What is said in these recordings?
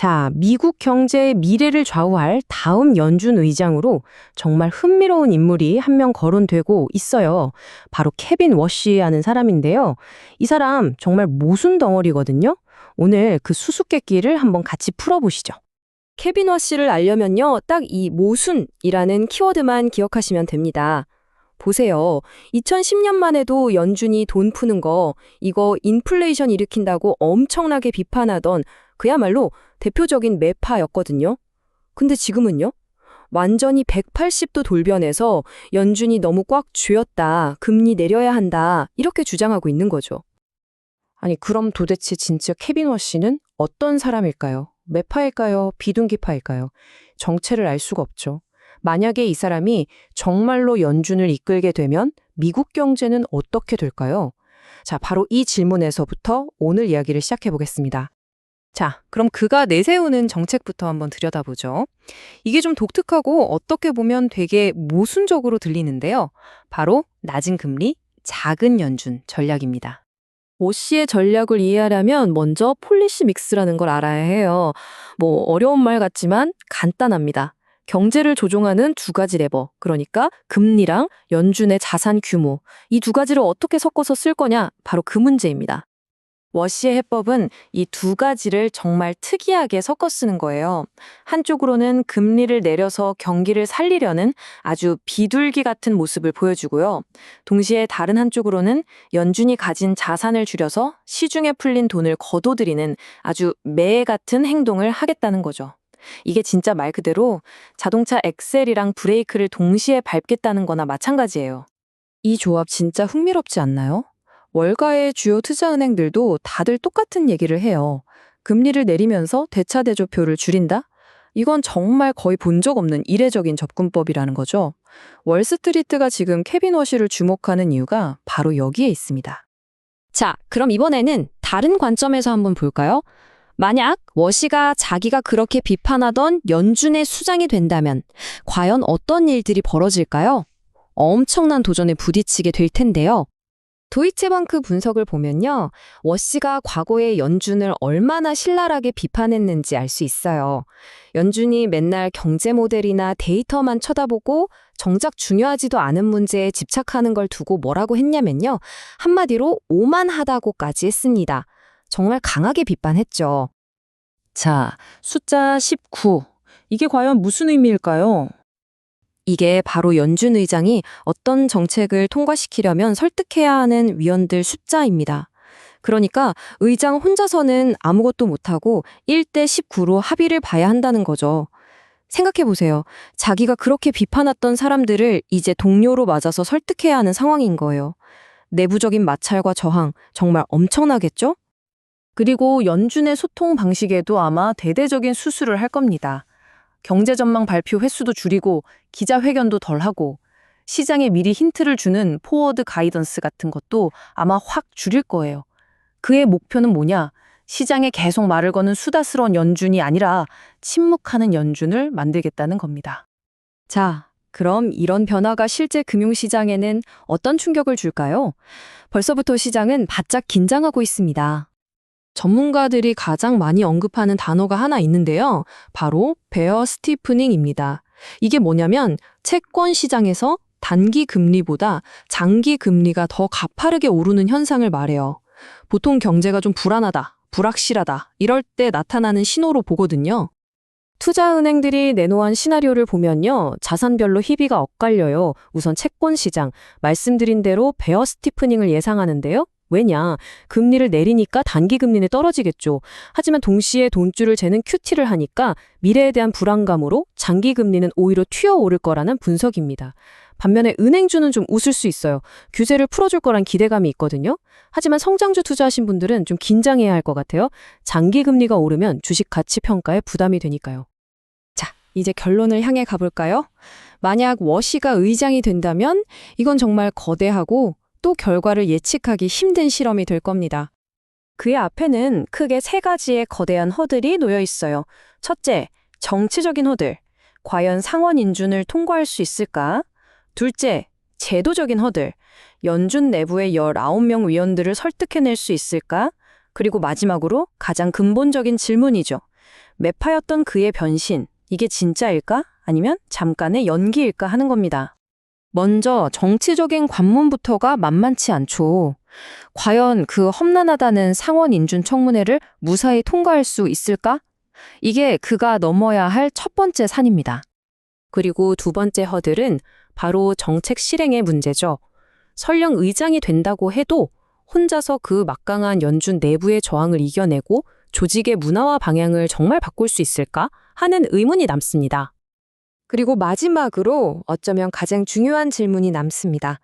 자, 미국 경제의 미래를 좌우할 다음 연준 의장으로 정말 흥미로운 인물이 한 명 거론되고 있어요. 바로 케빈 워시라는 사람인데요. 이 사람 정말 모순 덩어리거든요. 오늘 그 수수께끼를 한번 같이 풀어보시죠. 케빈 워시를 알려면요, 딱 이 모순이라는 키워드만 기억하시면 됩니다. 보세요. 2010년만 해도 연준이 돈 푸는 거, 이거 인플레이션 일으킨다고 엄청나게 비판하던 그야말로 대표적인 매파였거든요. 근데 지금은요? 완전히 180도 돌변해서 연준이 너무 꽉 쥐었다, 금리 내려야 한다, 이렇게 주장하고 있는 거죠. 아니, 그럼 도대체 진짜 케빈 워시는 어떤 사람일까요? 매파일까요? 비둔기파일까요? 정체를 알 수가 없죠. 만약에 이 사람이 정말로 연준을 이끌게 되면 미국 경제는 어떻게 될까요? 자, 바로 이 질문에서부터 오늘 이야기를 시작해 보겠습니다. 자, 그럼 그가 내세우는 정책부터 한번 들여다보죠. 이게 좀 독특하고 어떻게 보면 되게 모순적으로 들리는데요. 바로 낮은 금리, 작은 연준 전략입니다. 오 씨의 전략을 이해하려면 먼저 폴리시 믹스라는 걸 알아야 해요. 뭐 어려운 말 같지만 간단합니다. 경제를 조종하는 두 가지 레버, 그러니까 금리랑 연준의 자산 규모, 이 두 가지를 어떻게 섞어서 쓸 거냐, 바로 그 문제입니다. 워시의 해법은 이 두 가지를 정말 특이하게 섞어 쓰는 거예요. 한쪽으로는 금리를 내려서 경기를 살리려는 아주 비둘기 같은 모습을 보여주고요. 동시에 다른 한쪽으로는 연준이 가진 자산을 줄여서 시중에 풀린 돈을 거둬들이는 아주 매 같은 행동을 하겠다는 거죠. 이게 진짜 말 그대로 자동차 엑셀이랑 브레이크를 동시에 밟겠다는 거나 마찬가지예요. 이 조합 진짜 흥미롭지 않나요? 월가의 주요 투자은행들도 다들 똑같은 얘기를 해요. 금리를 내리면서 대차대조표를 줄인다? 이건 정말 거의 본 적 없는 이례적인 접근법이라는 거죠. 월스트리트가 지금 케빈 워시를 주목하는 이유가 바로 여기에 있습니다. 자, 그럼 이번에는 다른 관점에서 한번 볼까요? 만약 워시가 자기가 그렇게 비판하던 연준의 수장이 된다면 과연 어떤 일들이 벌어질까요? 엄청난 도전에 부딪히게 될 텐데요. 도이체방크 분석을 보면요. 워시가 과거에 연준을 얼마나 신랄하게 비판했는지 알 수 있어요. 연준이 맨날 경제 모델이나 데이터만 쳐다보고 정작 중요하지도 않은 문제에 집착하는 걸 두고 뭐라고 했냐면요. 한마디로 오만하다고까지 했습니다. 정말 강하게 비판했죠. 자, 숫자 19. 이게 과연 무슨 의미일까요? 이게 바로 연준 의장이 어떤 정책을 통과시키려면 설득해야 하는 위원들 숫자입니다. 그러니까 의장 혼자서는 아무것도 못하고 1대 19로 합의를 봐야 한다는 거죠. 생각해 보세요. 자기가 그렇게 비판했던 사람들을 이제 동료로 맞아서 설득해야 하는 상황인 거예요. 내부적인 마찰과 저항, 정말 엄청나겠죠? 그리고 연준의 소통 방식에도 아마 대대적인 수술을 할 겁니다. 경제 전망 발표 횟수도 줄이고 기자회견도 덜 하고 시장에 미리 힌트를 주는 포워드 가이던스 같은 것도 아마 확 줄일 거예요. 그의 목표는 뭐냐? 시장에 계속 말을 거는 수다스러운 연준이 아니라 침묵하는 연준을 만들겠다는 겁니다. 자, 그럼 이런 변화가 실제 금융시장에는 어떤 충격을 줄까요? 벌써부터 시장은 바짝 긴장하고 있습니다. 전문가들이 가장 많이 언급하는 단어가 하나 있는데요. 바로 베어 스티프닝입니다. 이게 뭐냐면 채권 시장에서 단기 금리보다 장기 금리가 더 가파르게 오르는 현상을 말해요. 보통 경제가 좀 불안하다, 불확실하다 이럴 때 나타나는 신호로 보거든요. 투자은행들이 내놓은 시나리오를 보면요. 자산별로 희비가 엇갈려요. 우선 채권 시장, 말씀드린 대로 베어 스티프닝을 예상하는데요. 왜냐? 금리를 내리니까 단기 금리는 떨어지겠죠. 하지만 동시에 돈줄을 재는 QT를 하니까 미래에 대한 불안감으로 장기 금리는 오히려 튀어오를 거라는 분석입니다. 반면에 은행주는 좀 웃을 수 있어요. 규제를 풀어줄 거란 기대감이 있거든요. 하지만 성장주 투자하신 분들은 좀 긴장해야 할 것 같아요. 장기 금리가 오르면 주식 가치 평가에 부담이 되니까요. 자, 이제 결론을 향해 가볼까요? 만약 워시가 의장이 된다면 이건 정말 거대하고 또 결과를 예측하기 힘든 실험이 될 겁니다. 그의 앞에는 크게 세 가지의 거대한 허들이 놓여 있어요. 첫째, 정치적인 허들. 과연 상원 인준을 통과할 수 있을까? 둘째, 제도적인 허들. 연준 내부의 19명 위원들을 설득해낼 수 있을까? 그리고 마지막으로 가장 근본적인 질문이죠. 매파였던 그의 변신, 이게 진짜일까? 아니면 잠깐의 연기일까 하는 겁니다. 먼저 정치적인 관문부터가 만만치 않죠. 과연 그 험난하다는 상원 인준 청문회를 무사히 통과할 수 있을까? 이게 그가 넘어야 할 첫 번째 산입니다. 그리고 두 번째 허들은 바로 정책 실행의 문제죠. 설령 의장이 된다고 해도 혼자서 그 막강한 연준 내부의 저항을 이겨내고 조직의 문화와 방향을 정말 바꿀 수 있을까 하는 의문이 남습니다. 그리고 마지막으로 어쩌면 가장 중요한 질문이 남습니다.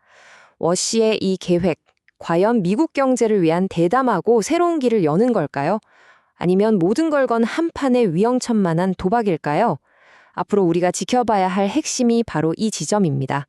워시의 이 계획, 과연 미국 경제를 위한 대담하고 새로운 길을 여는 걸까요? 아니면 모든 걸 건 한판의 위험천만한 도박일까요? 앞으로 우리가 지켜봐야 할 핵심이 바로 이 지점입니다.